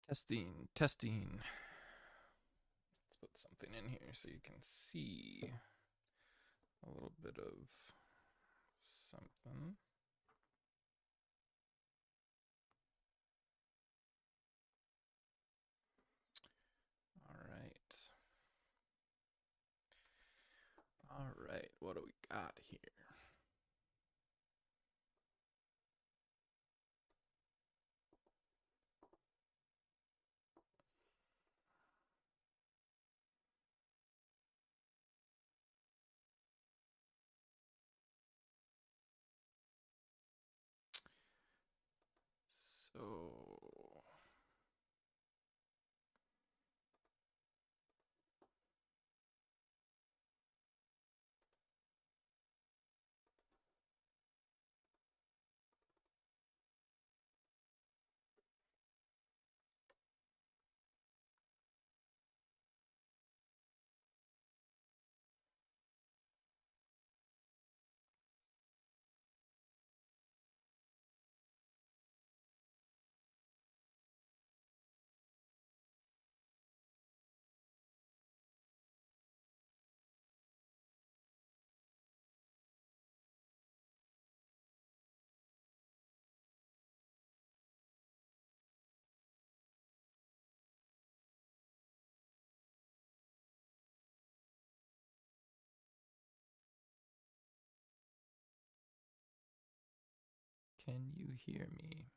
Testing, testing. Let's put something in here so you can see a little bit of something. All right. All right. What do we got here? So, can you hear me?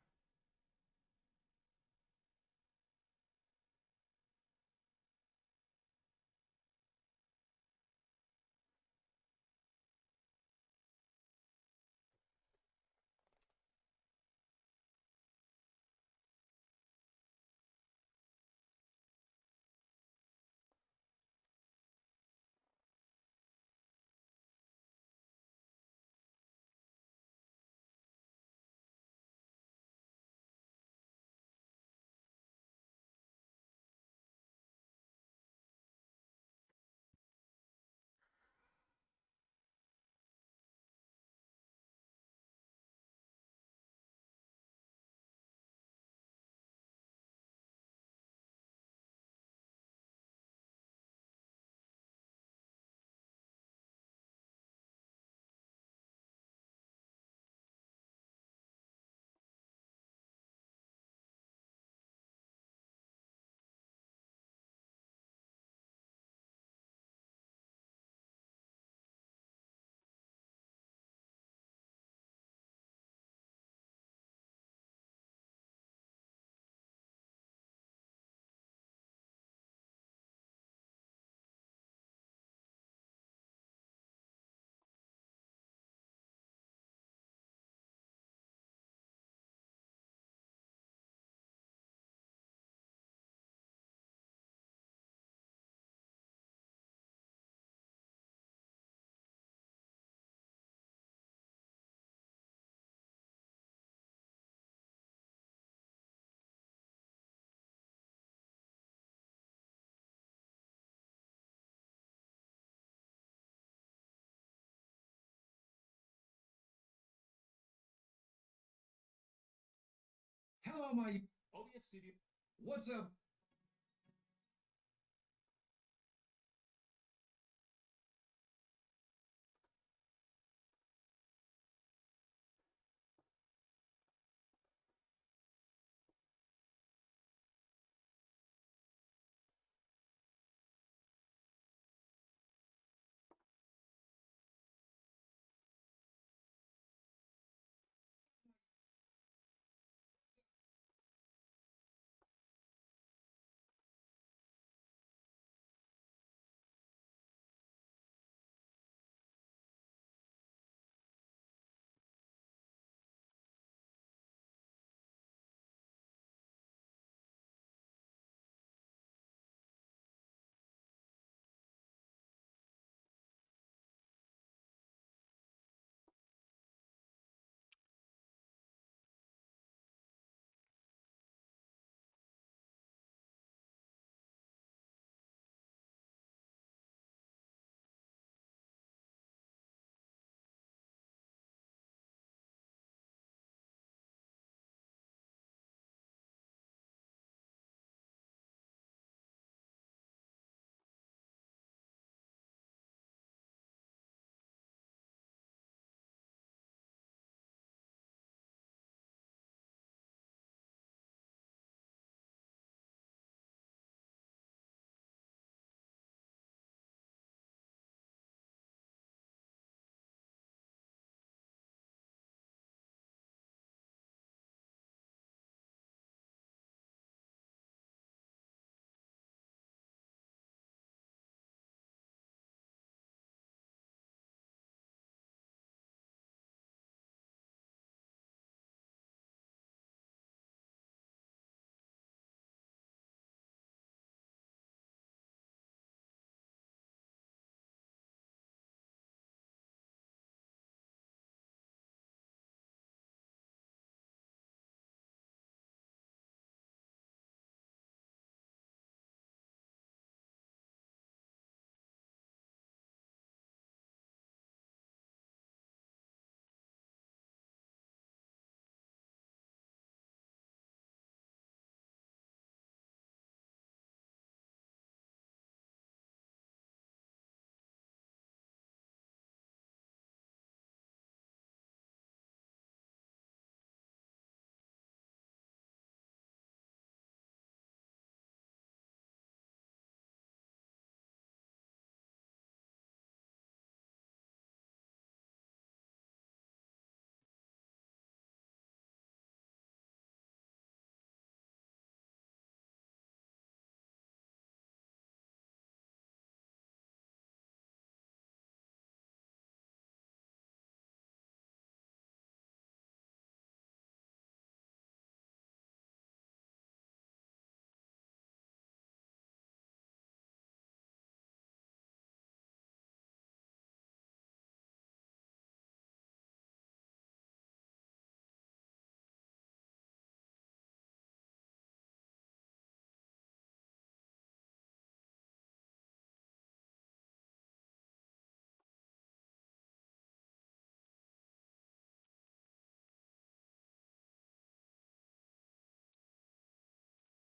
Hello, my OBS studio. What's up?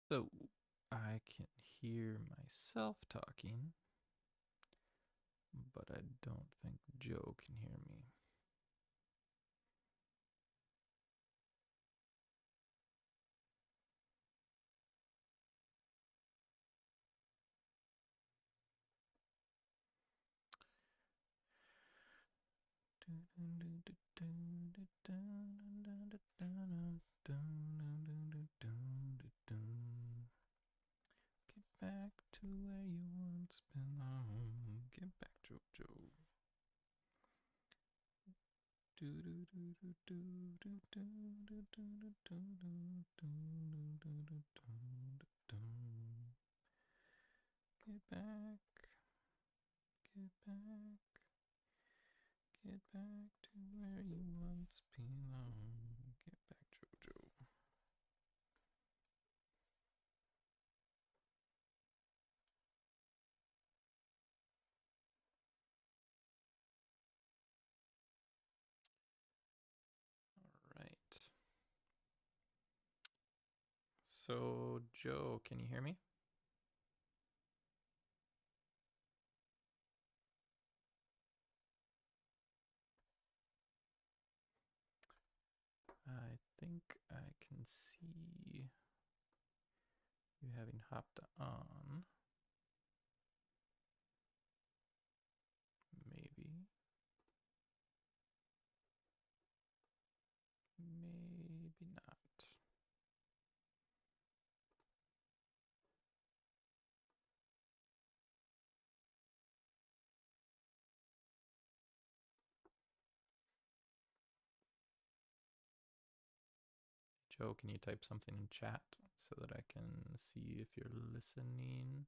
So I can hear myself talking, but I don't think Joe can hear me. Get back to where you once belong. Get back, Jojo. Get back, get back, get back to where you once belong. Get back, Jojo. All right. So, Joe, can you hear me? I think I can see you having hopped on. Maybe. Maybe not. Joe, can you type something in chat so that I can see if you're listening?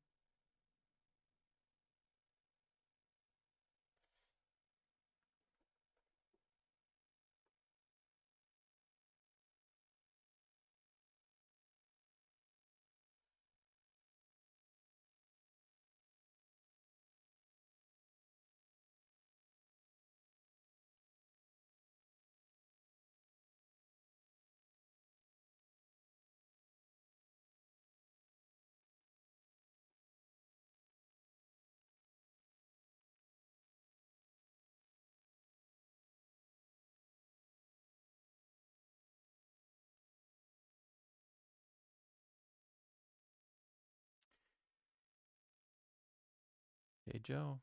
Hey, Joe.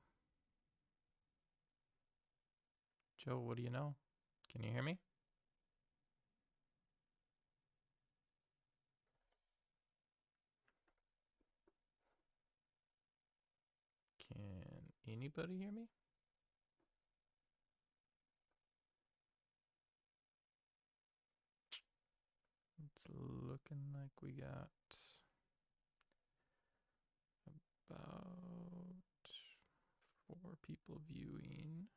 Joe, what do you know? Can you hear me? Can anybody hear me? It's looking like we got about 4 people viewing.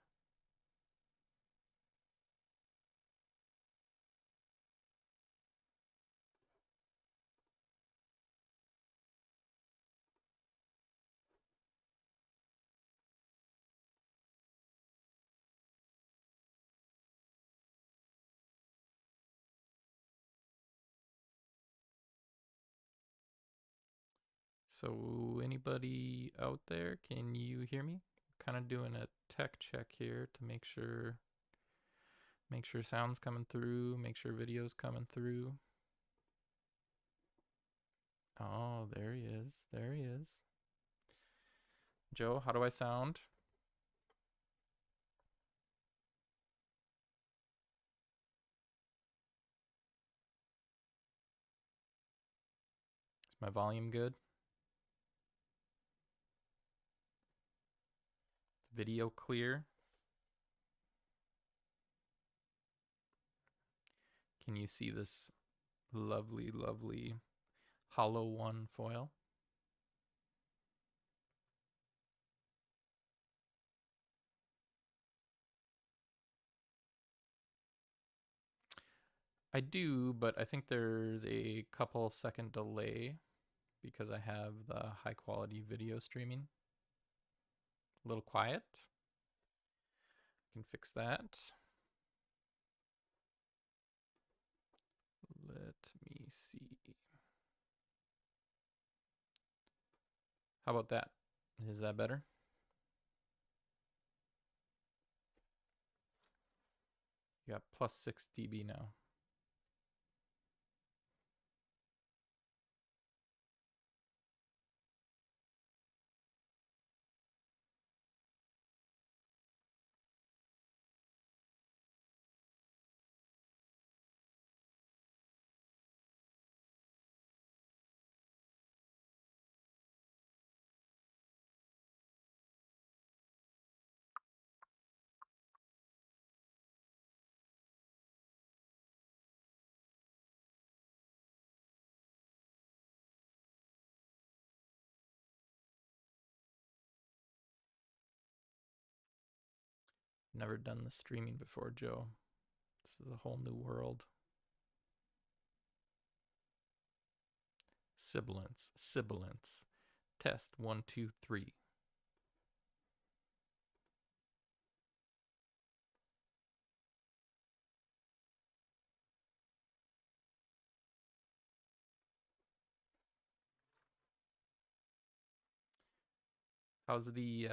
So anybody out there, can you hear me? Kind of doing a tech check here to make sure sound's coming through, make sure video's coming through. Oh, there he is. There he is. Joe, how do I sound? Is my volume good? Video clear? Can you see this lovely, lovely Hollow One foil? I do, but I think there's a couple second delay because I have the high quality video streaming. A little quiet. I can fix that. Let me see. How about that? Is that better? You got plus 6 dB now. Never done the streaming before, Joe. This is a whole new world. Sibilance, sibilance. Test 1, 2, 3. How's the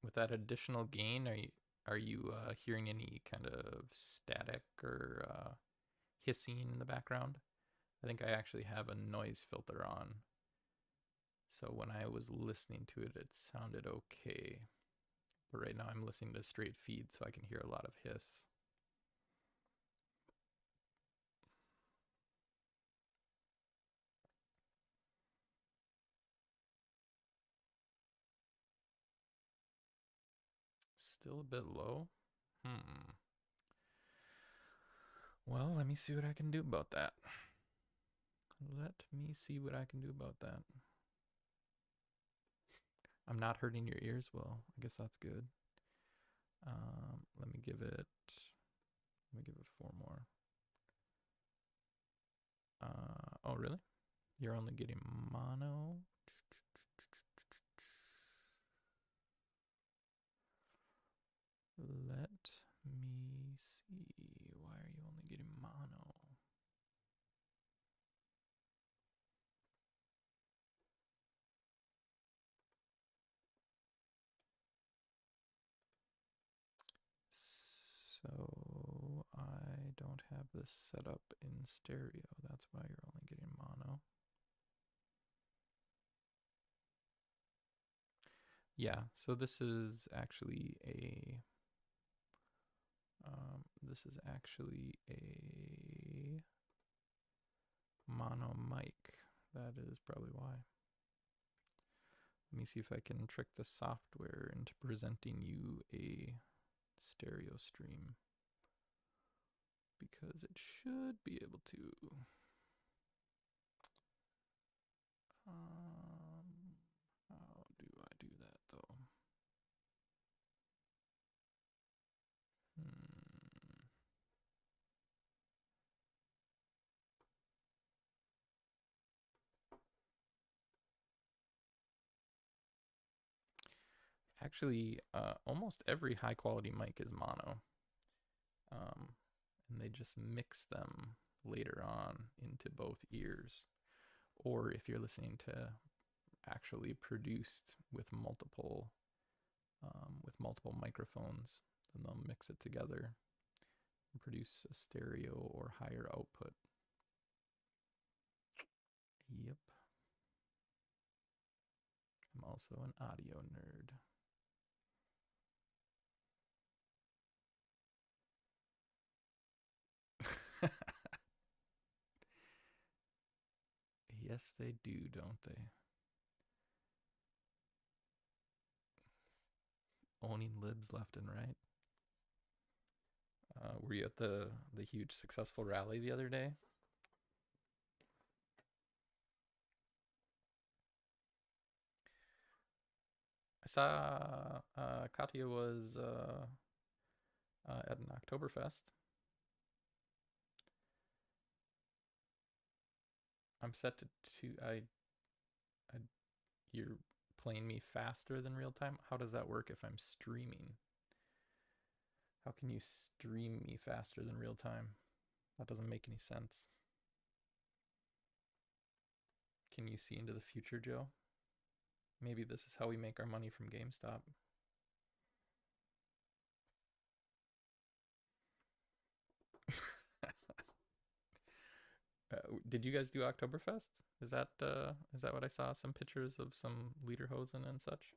with that additional gain? Are you hearing any kind of static or hissing in the background? I think I actually have a noise filter on, so when I was listening to it, it sounded okay. But right now I'm listening to straight feed, so I can hear a lot of hiss. Still a bit low. Well, let me see what I can do about that. Let me see what I can do about that. I'm not hurting your ears. Well, I guess that's good. Let me give it. Let me give it 4 more. Oh, really? You're only getting mono? Let me see. Why are you only getting mono? So I don't have this set up in stereo. That's why you're only getting mono. Yeah, so this is actually a mono mic. That is probably why. Let me see if I can trick the software into presenting you a stereo stream, because it should be able to. How do I do that though? Hmm. Actually, almost every high quality mic is mono, um, and they just mix them later on into both ears. Or if you're listening to actually produced with multiple microphones, then they'll mix it together and produce a stereo or higher output. Yep. I'm also an audio nerd. Yes, they do, don't they? Owning libs left and right. Were you at the huge successful rally the other day? I saw Katya was at an Oktoberfest. I'm set to I you're playing me faster than real time. How does that work if I'm streaming? How can you stream me faster than real time? That doesn't make any sense. Can you see into the future, Joe? Maybe this is how we make our money from GameStop. Did you guys do Oktoberfest? Is that what I saw? Some pictures of some lederhosen and such.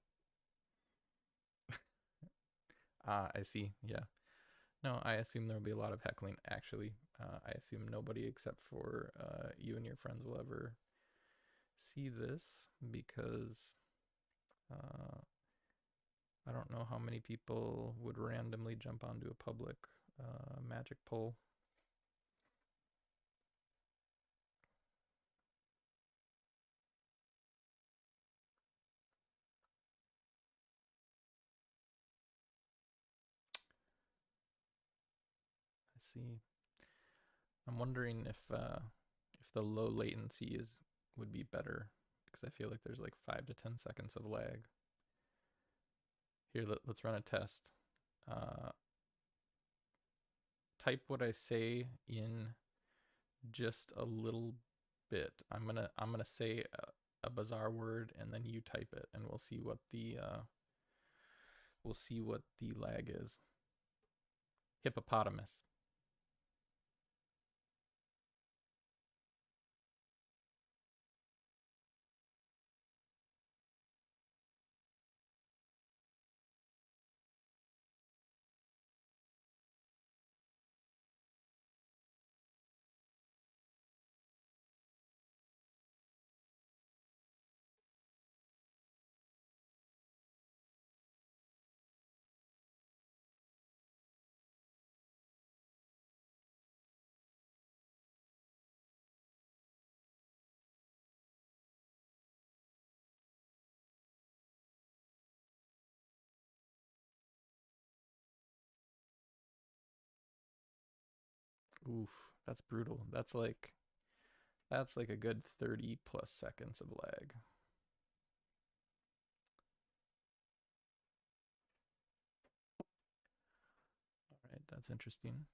Ah, I see. Yeah. No, I assume there'll be a lot of heckling. Actually, I assume nobody except for you and your friends will ever see this because uh, I don't know how many people would randomly jump onto a public magic poll. I see. I'm wondering if the low latency is would be better because I feel like there's like 5 to 10 seconds of lag. Here, let's run a test. Uh, Type what I say in just a little bit. I'm gonna say a bizarre word and then you type it, and we'll see what the lag is. Hippopotamus. Oof, that's brutal. That's like a good 30 plus seconds of lag. All right, that's interesting.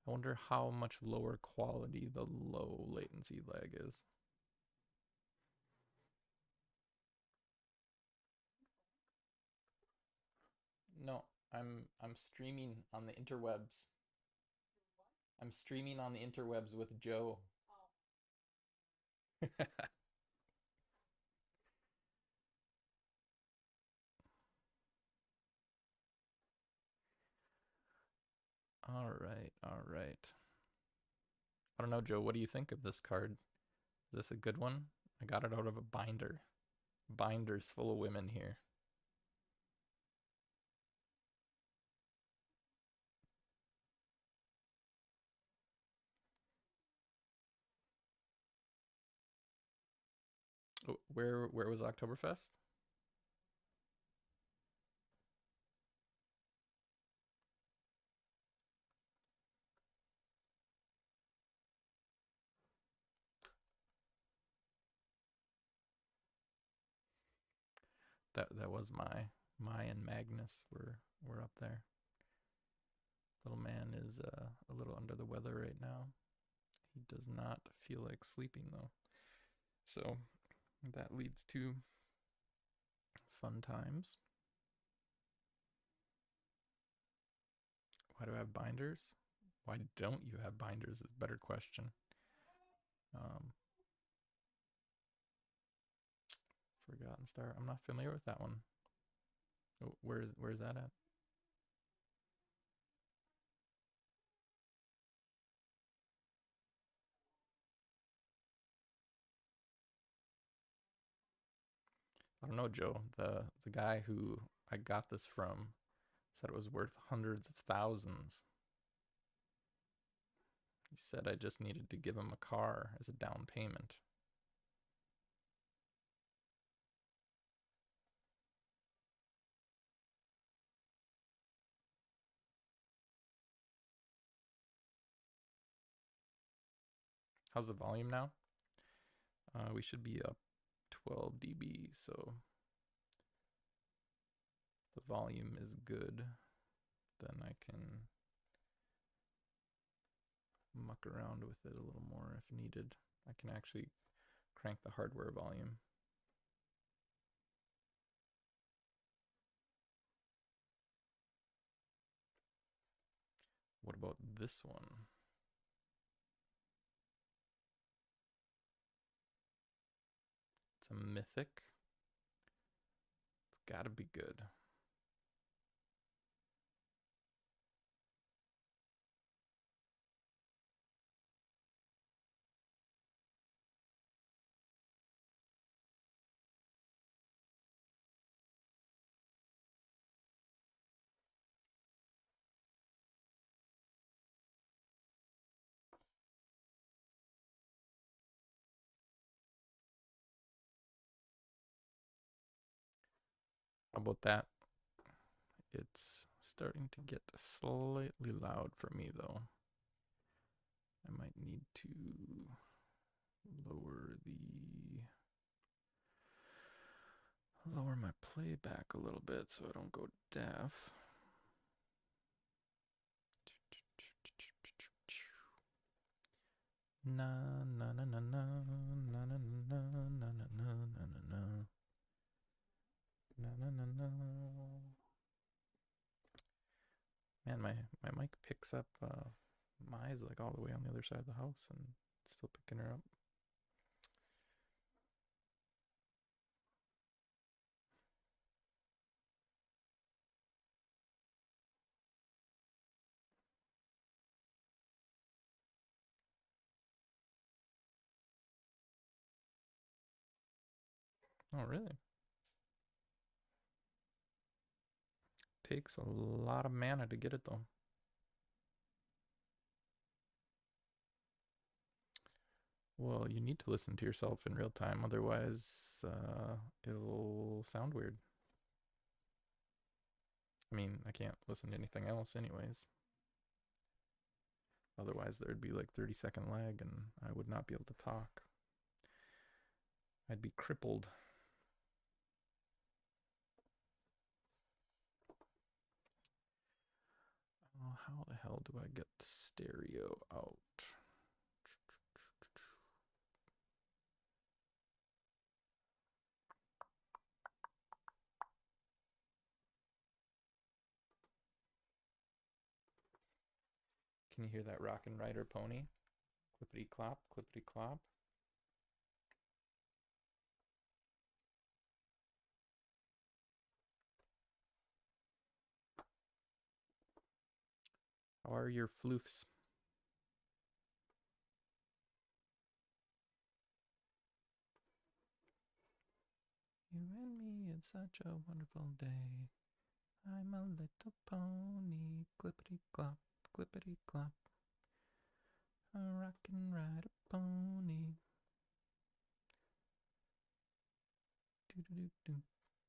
I wonder how much lower quality the low latency lag is. No, I'm streaming on the interwebs. I'm streaming on the interwebs with Joe. All right, all right. I don't know, Joe. What do you think of this card? Is this a good one? I got it out of a binder. Binders full of women here. Oh, where was Oktoberfest? That was my and Magnus were up there. Little man is a little under the weather right now. He does not feel like sleeping though. So that leads to fun times. Why do I have binders? Why don't you have binders is a better question. Um, Forgotten Star. I'm not familiar with that one. Where's that at? I don't know, Joe. The guy who I got this from said it was worth hundreds of thousands. He said I just needed to give him a car as a down payment. How's the volume now? We should be up 12 dB, so the volume is good. Then I can muck around with it a little more if needed. I can actually crank the hardware volume. What about this one? It's a mythic. It's gotta be good. How about that? It's starting to get slightly loud for me though. I might need to lower my playback a little bit so I don't go deaf. Na na na na na na na na na na na na na na na na. Man, my mic picks up Mai's like all the way on the other side of the house and still picking her up. Oh, really? Takes a lot of mana to get it though. Well, you need to listen to yourself in real time, otherwise it'll sound weird. I mean, I can't listen to anything else anyways. Otherwise there'd be like 30-second lag and I would not be able to talk. I'd be crippled. Oh, how the hell do I get stereo out? Can you hear that rockin' rider pony? Clippity clop, clippity clop. How are your floofs? You and me, it's such a wonderful day. I'm a little pony, clippity clop, clippity clop. A rockin' rider pony. Do do do do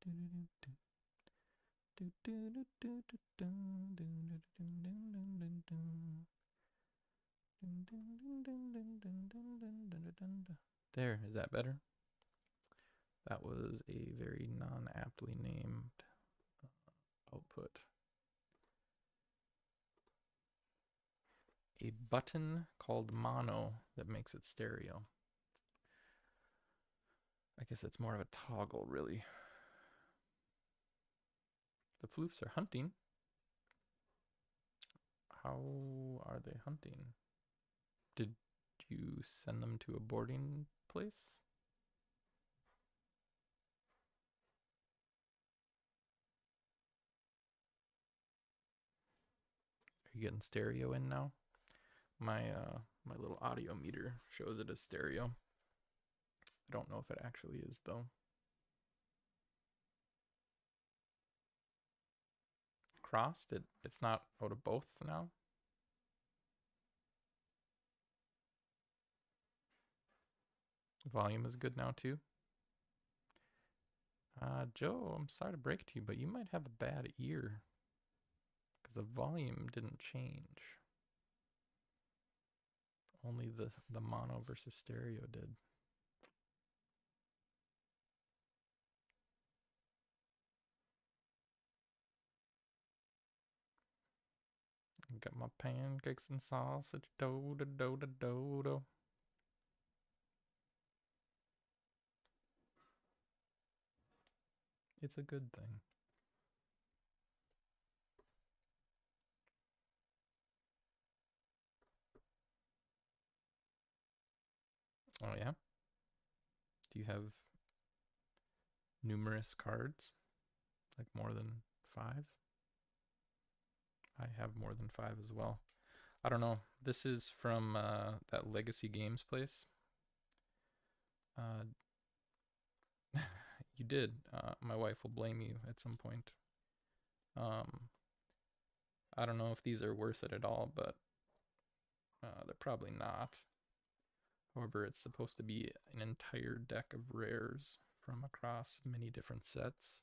do do do. Do do do do do do do do do do do do. There, is that better? That was a very non-aptly named output. A button called mono that makes it stereo. I guess it's more of a toggle, really. The floofs are hunting. How are they hunting? Did you send them to a boarding place? Are you getting stereo in now? My little audio meter shows it as stereo. I don't know if it actually is though. Crossed? It's not out of both now? Volume is good now too? Joe, I'm sorry to break it to you, but you might have a bad ear. Because the volume didn't change. Only the mono versus stereo did. Got my pancakes and sausage, do do do do do do. It's a good thing. Oh yeah? Do you have numerous cards? Like more than 5? I have more than 5 as well. I don't know. This is from that Legacy Games place. Uh, you did. My wife will blame you at some point. Um, I don't know if these are worth it at all, but they're probably not. However, it's supposed to be an entire deck of rares from across many different sets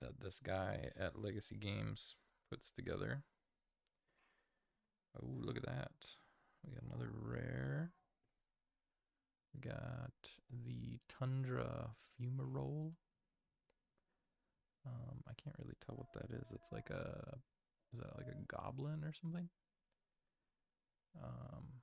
that this guy at Legacy Games puts together. Oh, look at that. We got another rare. We got the Tundra Fumarole. I can't really tell what that is. It's like is that like a goblin or something? Um,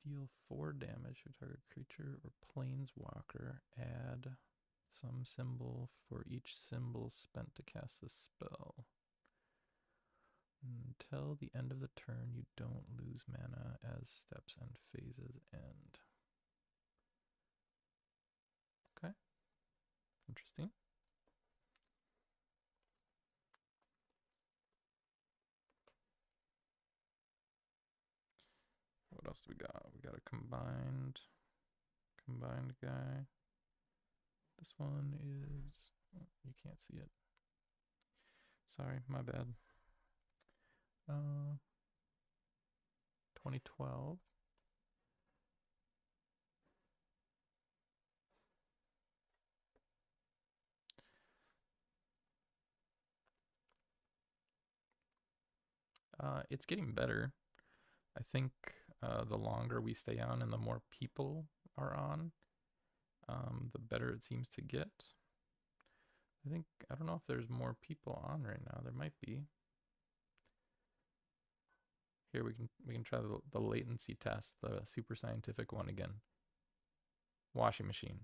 deal 4 damage to target creature or planeswalker. Add some symbol for each symbol spent to cast the spell. Until the end of the turn, you don't lose mana as steps and phases end. Okay, interesting. What else do we got? We got a combined guy. This one is, oh, you can't see it. Sorry, my bad. 2012. It's getting better. I think the longer we stay on and the more people are on, the better it seems to get. I don't know if there's more people on right now. There might be. Here we can try the latency test, the super scientific one again. Washing machine.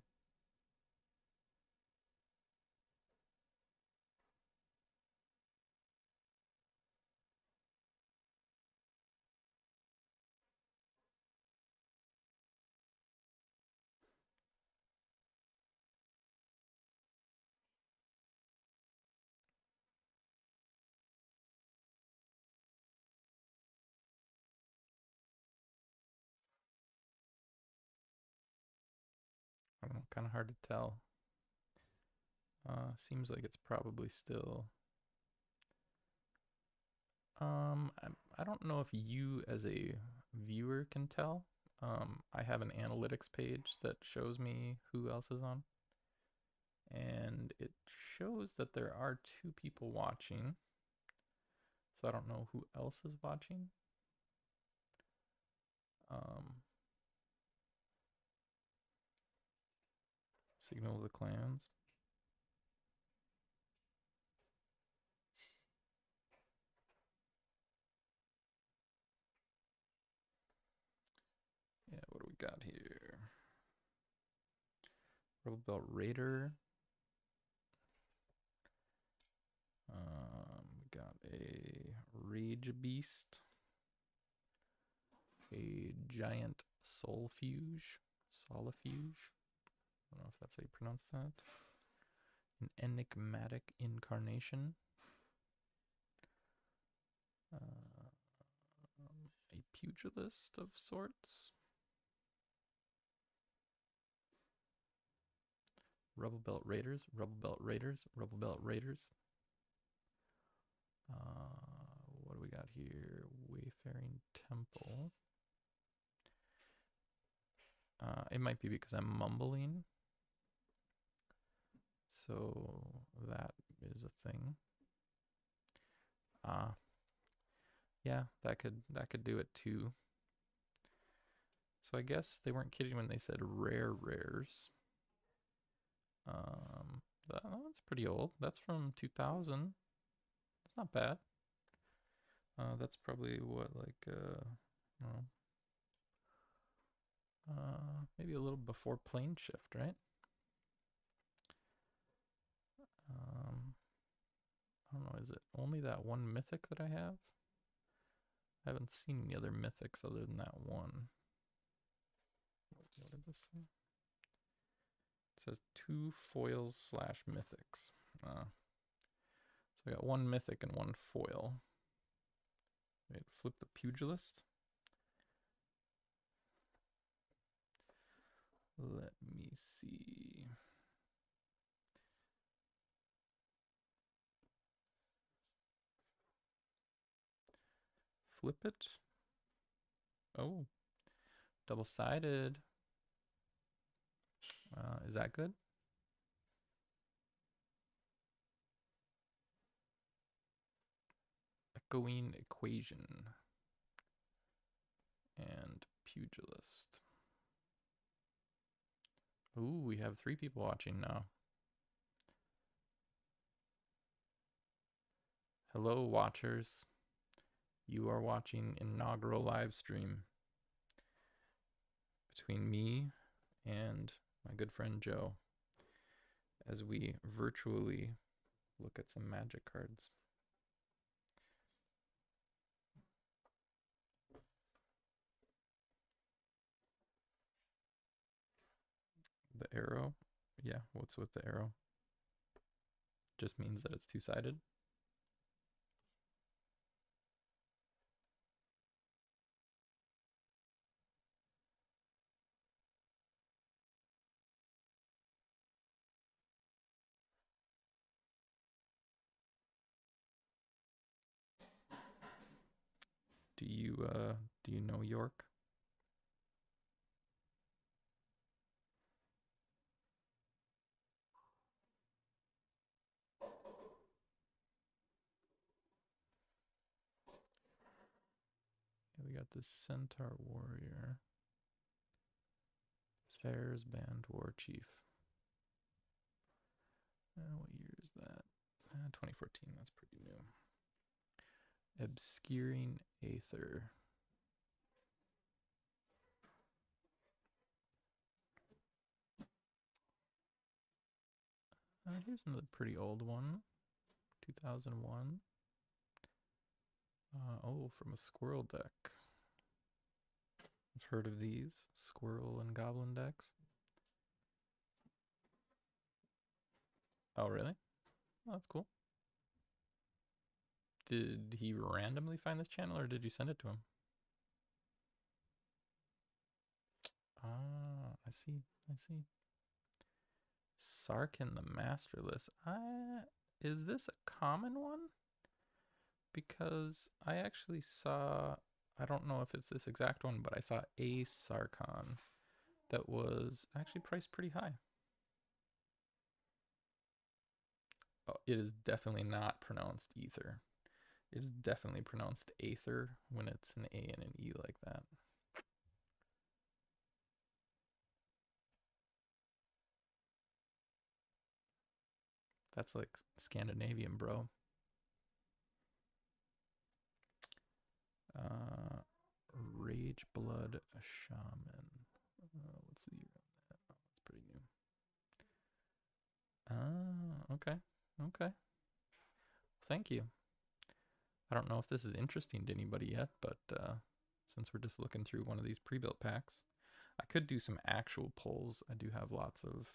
I don't know, kind of hard to tell. Seems like it's probably still. I don't know if you as a viewer can tell. I have an analytics page that shows me who else is on, and it shows that there are 2 people watching. So I don't know who else is watching. Um, Signal of the Clans. Yeah, what do we got here? Rebel Belt Raider. We got a Rage Beast, a Giant Soulfuge, Solifuge. I don't know if that's how you pronounce that. An Enigmatic Incarnation. A Pugilist of sorts. Rebel Belt Raiders, Rebel Belt Raiders, Rebel Belt Raiders. What do we got here? Wayfaring Temple. It might be because I'm mumbling. So that is a thing. Yeah, that could do it too. So I guess they weren't kidding when they said rare rares. That's pretty old. That's from 2000. That's not bad. That's probably what, like, no, maybe a little before Plane Shift, right? I don't know. Is it only that one mythic that I have? I haven't seen any other mythics other than that one. What did this say? It says 2 foils / mythics. So I got 1 mythic and 1 foil. Wait, flip the pugilist. Let me see. Flip it. Oh, double-sided. Is that good? Echoing equation and pugilist. Ooh, we have 3 people watching now. Hello, watchers. You are watching Inaugural live stream between me and my good friend Joe as we virtually look at some magic cards. The arrow? Yeah, what's with the arrow? Just means that it's two-sided. Do you know York? We got this Centaur Warrior. Thayer's Band War Chief. What year is that? 2014, that's pretty new. Obscuring Aether. Here's another pretty old one. 2001. Oh, from a squirrel deck. I've heard of these. Squirrel and goblin decks. Oh, really? Oh, that's cool. Did he randomly find this channel or did you send it to him? Ah, I see. I see. Sarkin the Masterless. Is this a common one? Because I actually saw, I don't know if it's this exact one, but I saw a Sarkhan that was actually priced pretty high. Oh, it is definitely not pronounced ether. It is definitely pronounced aether when it's an A and an E like that. That's like Scandinavian, bro. Rage Blood Shaman. What's the year on that? Oh, that's pretty new. Ah, okay. Okay. Thank you. I don't know if this is interesting to anybody yet, but since we're just looking through one of these pre-built packs, I could do some actual pulls. I do have lots of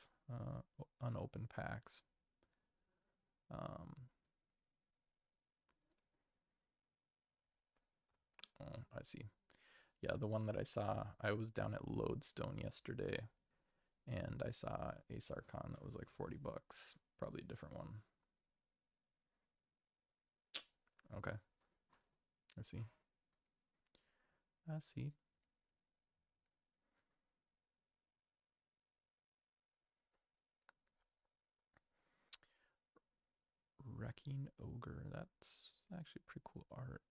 unopened packs. Oh, I see. Yeah, the one that I saw, I was down at Lodestone yesterday, and I saw a Sarkhan that was like 40 bucks. Probably a different one. Okay. I see. I see. Wrecking Ogre. That's actually pretty cool art.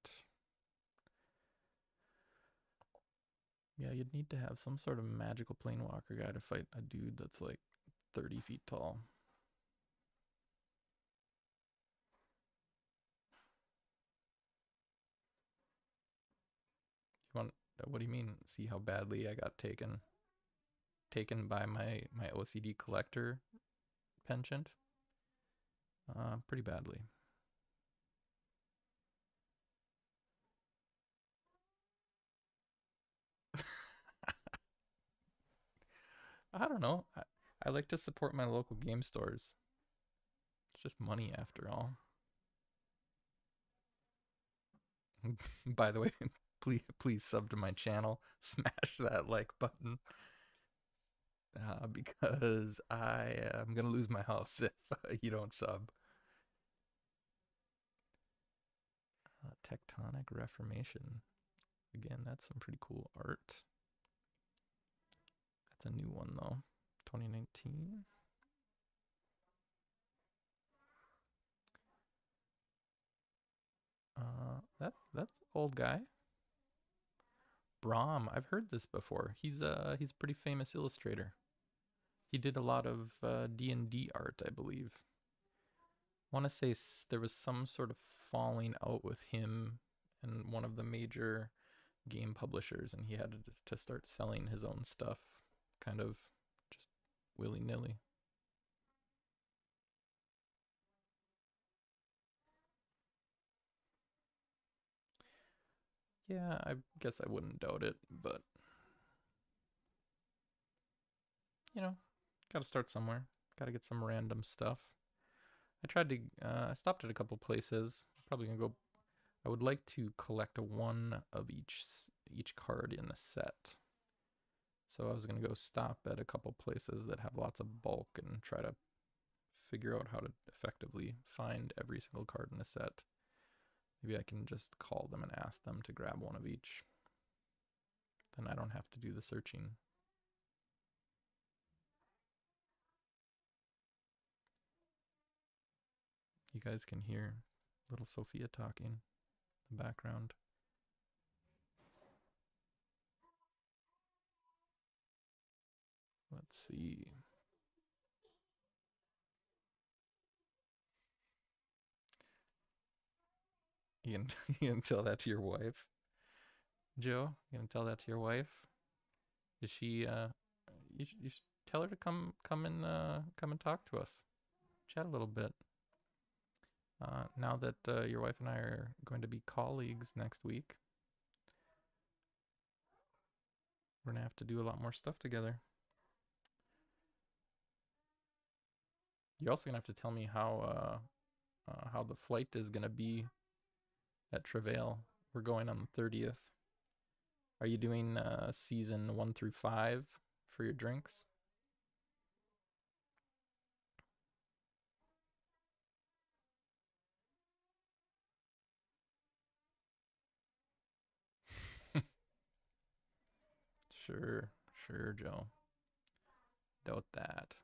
Yeah, you'd need to have some sort of magical planewalker guy to fight a dude that's like 30 feet tall. You want? What do you mean? See how badly I got taken by my OCD collector penchant? Pretty badly. I don't know. I like to support my local game stores. It's just money after all. By the way, please sub to my channel. Smash that like button because I am gonna lose my house if you don't sub. Tectonic Reformation. Again, that's some pretty cool art. That's a new one though. 2019. That's old guy. Brahm. I've heard this before. He's a pretty famous illustrator. He did a lot of D&D art, I believe. I want to say there was some sort of falling out with him and one of the major game publishers, and he had to start selling his own stuff, kind of just willy nilly. Yeah, I guess I wouldn't doubt it, but you know, gotta start somewhere. Gotta get some random stuff. I stopped at a couple places. Probably gonna go. I would like to collect one of each card in the set. So I was gonna go stop at a couple places that have lots of bulk and try to figure out how to effectively find every single card in a set. Maybe I can just call them and ask them to grab one of each. Then I don't have to do the searching. You guys can hear little Sophia talking in the background. Let's see. You can, you can tell that to your wife, Joe. You can tell that to your wife. Is she? You should tell her to come and talk to us. Chat a little bit. Now that your wife and I are going to be colleagues next week, we're gonna have to do a lot more stuff together. You're also gonna have to tell me how the flight is gonna be at Travail. We're going on the 30th. Are you doing season 1 through 5 for your drinks? Sure, sure, Joe. Doubt that.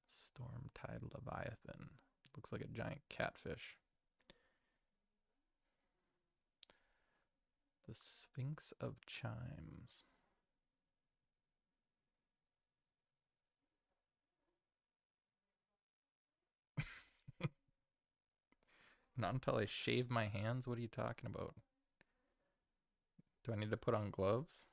Storm Tide Leviathan. Looks like a giant catfish. The Sphinx of Chimes. Not until I shave my hands? What are you talking about? Do I need to put on gloves?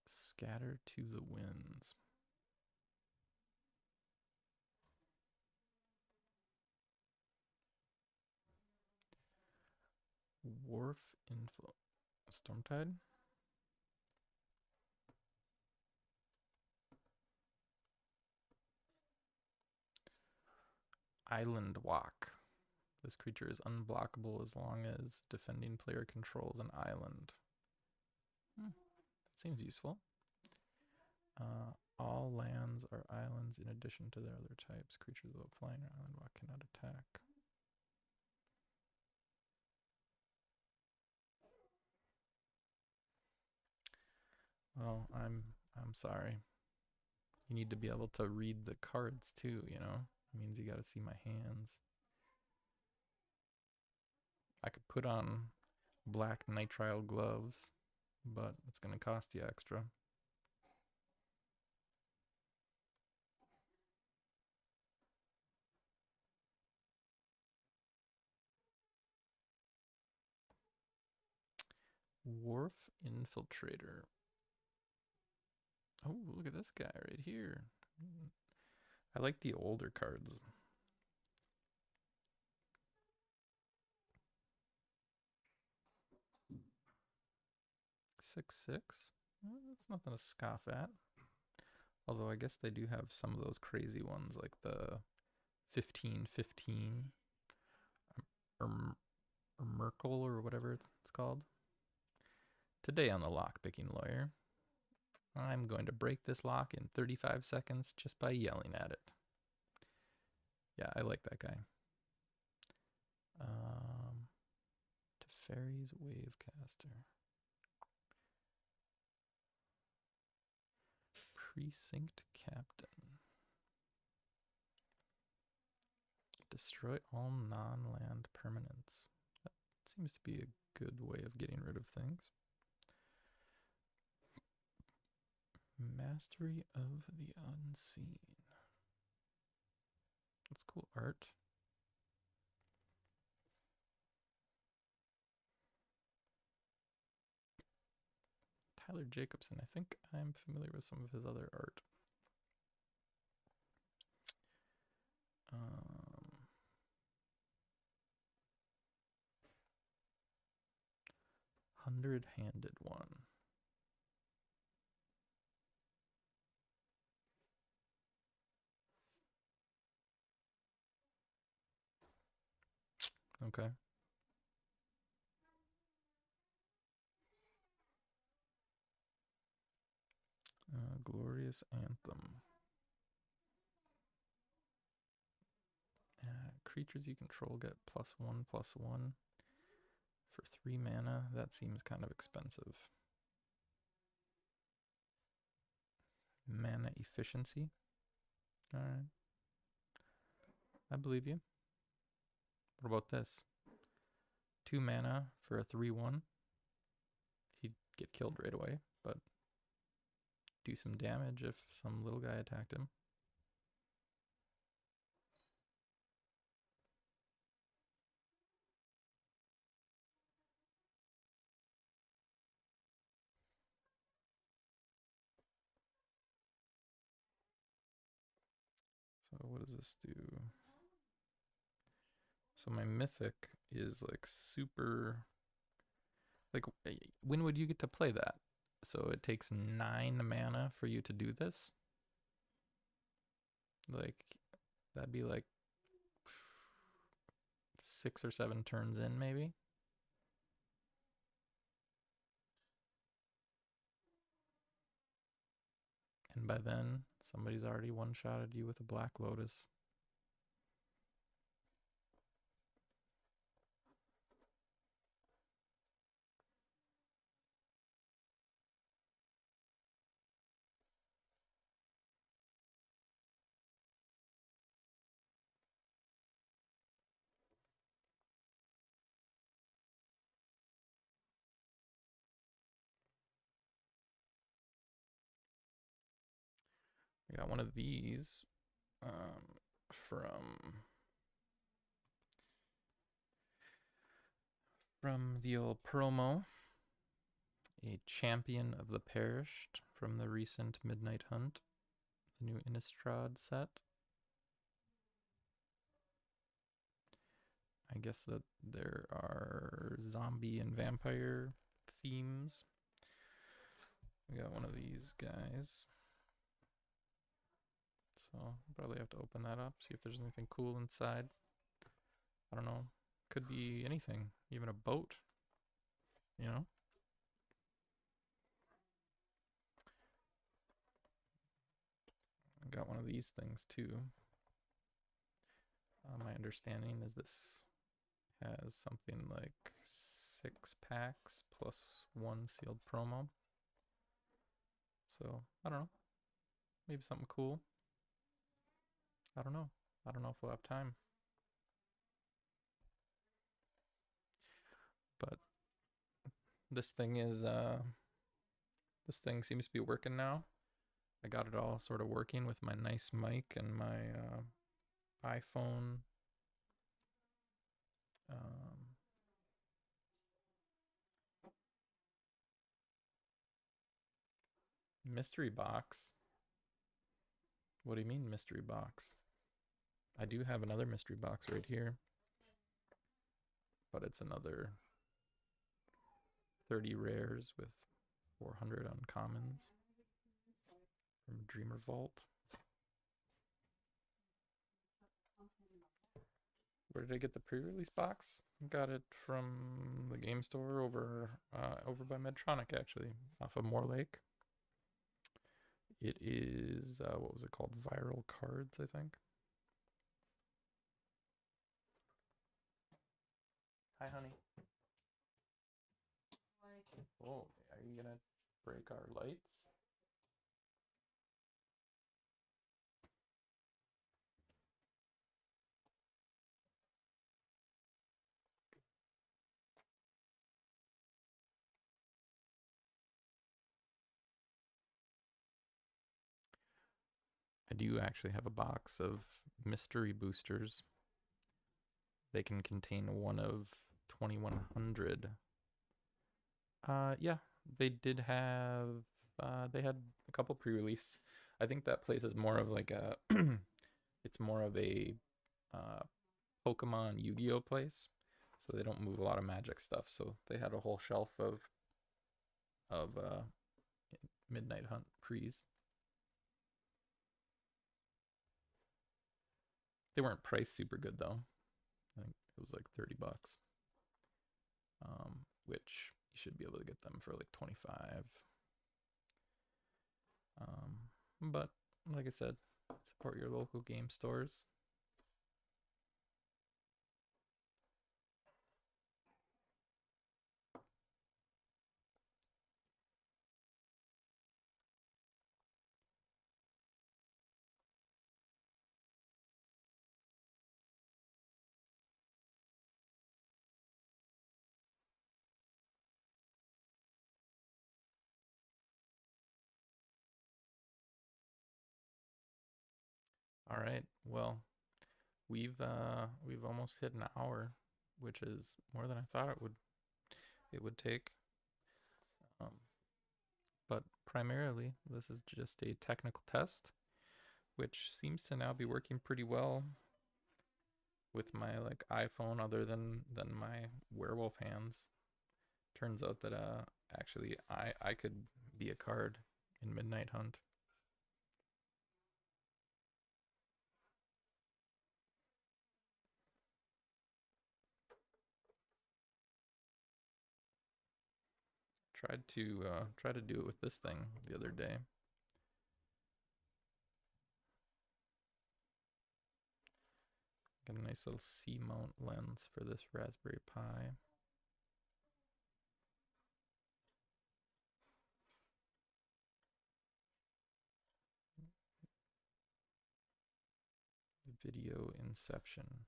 Scatter to the winds. Wharf inflow. Stormtide? Island Walk. This creature is unblockable as long as defending player controls an island. That seems useful. All lands are islands in addition to their other types. Creatures without flying or island walk cannot attack. Well, I'm sorry. You need to be able to read the cards too, you know? It means you gotta see my hands. I could put on black nitrile gloves, but it's gonna cost you extra. Wharf Infiltrator. Oh, look at this guy right here. I like the older cards. 6/6. That's nothing to scoff at. Although I guess they do have some of those crazy ones like the 15/15 or, or Merkel or whatever it's called. Today on the Lockpicking Lawyer, I'm going to break this lock in 35 seconds just by yelling at it. Yeah, I like that guy. Teferi's Wavecaster. Precinct Captain. Destroy all non-land permanents. That seems to be a good way of getting rid of things. Mastery of the Unseen. That's cool art. Tyler Jacobson. I think I'm familiar with some of his other art. 100-handed one. Okay. Glorious Anthem. Creatures you control get +1/+1 for 3 mana. That seems kind of expensive. Mana efficiency. Alright. I believe you. What about this? 2 mana for a 3/1. He'd get killed right away, but do some damage if some little guy attacked him. So what does this do? So my mythic is like super. Like, when would you get to play that? So it takes 9 mana for you to do this? Like, that'd be like 6 or 7 turns in, maybe? And by then, somebody's already one-shotted you with a Black Lotus. I got one of these from the old promo. A Champion of the Perished from the recent Midnight Hunt, the new Innistrad set. I guess that there are zombie and vampire themes. We got one of these guys. So I'll probably have to open that up, see if there's anything cool inside. I don't know. Could be anything, even a boat, you know? I got one of these things too. My understanding is this has something like 6 packs plus 1 sealed promo. So, I don't know. Maybe something cool. I don't know. I don't know if we'll have time. But this thing is this thing seems to be working now. I got it all sort of working with my nice mic and my iPhone Mystery box? What do you mean mystery box? I do have another mystery box right here, but it's another 30 rares with 400 uncommons from Dreamer Vault. Where did I get the pre-release box? Got it from the game store over by Medtronic, actually, off of Moore Lake. It is what was it called? Viral Cards, I think. Hi, honey. Oh, are you gonna break our lights? I do actually have a box of mystery boosters. They can contain one of 2100. Yeah, they did have. They had a couple pre-release. I think that place is more of like a. It's more of a uh, Pokemon Yu-Gi-Oh place, so they don't move a lot of Magic stuff. So they had a whole shelf of Midnight Hunt pre's. They weren't priced super good though. I think it was like $30, which you should be able to get them for like 25. But like I said, support your local game stores. All right. Well, we've almost hit an hour, which is more than I thought it would take. Um, but primarily, this is just a technical test, which seems to now be working pretty well with my like iPhone, other than my werewolf hands. Turns out that actually I could be a card in Midnight Hunt. Tried to do it with this thing the other day. Got a nice little C mount lens for this Raspberry Pi. Video Inception.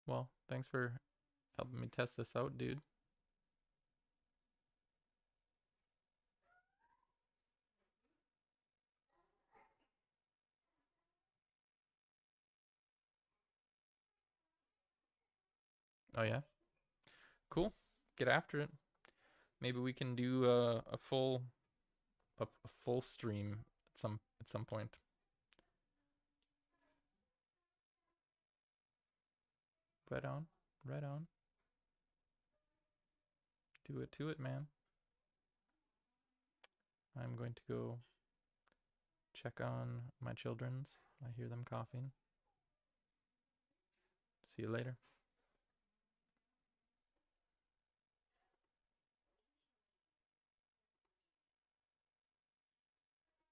Well, thanks for helping me test this out, dude. Oh yeah, cool. Get after it. Maybe we can do a full stream at some point. Right on, right on. Do it to it, man. I'm going to go check on my children's. I hear them coughing. See you later.